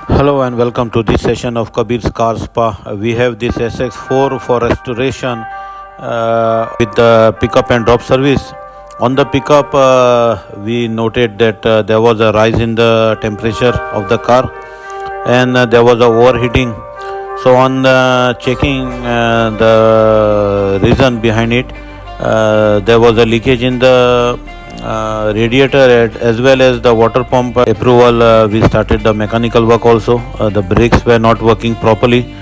Hello and welcome to this session of Kabir's Car Spa. We have this SX4 for restoration with the pickup and drop service. On the pickup, we noted that there was a rise in the temperature of the car and there was a overheating. So on the checking the reason behind it, there was a leakage in the radiator as well as the water pump approval. We started the mechanical work also. The brakes were not working properly.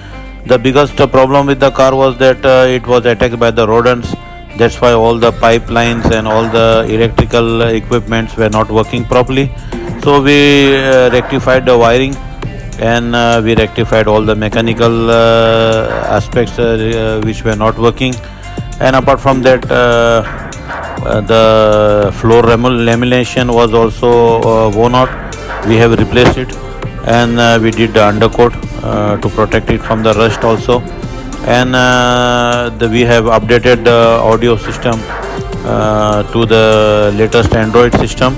The biggest problem with the car was that it was attacked by the rodents. That's why all the pipelines and all the electrical equipments were not working properly. So we rectified the wiring and we rectified all the mechanical aspects which were not working. And apart from that, the floor lamination was also worn out. We have replaced it and we did the undercoat to protect it from the rust also. And we have updated the audio system to the latest Android system.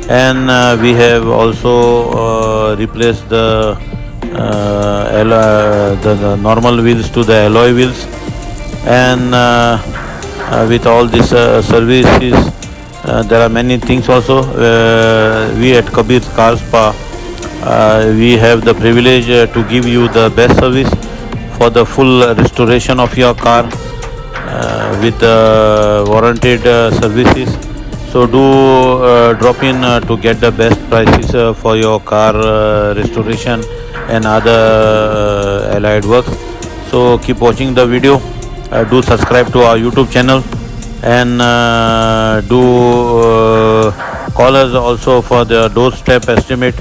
And we have also replaced the normal wheels to the alloy wheels. And with all these services, there are many things also. We at Kabir's Car Spa, we have the privilege to give you the best service for the full restoration of your car with the warranted services. So do drop in to get the best prices for your car restoration and other allied works. So keep watching the video. Do subscribe to our YouTube channel and do call us also for the doorstep estimate,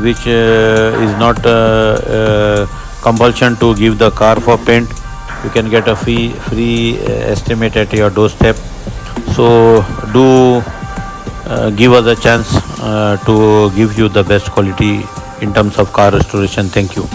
which is not compulsion to give the car for paint. You can get a free estimate at your doorstep. So do give us a chance to give you the best quality in terms of car restoration. Thank you.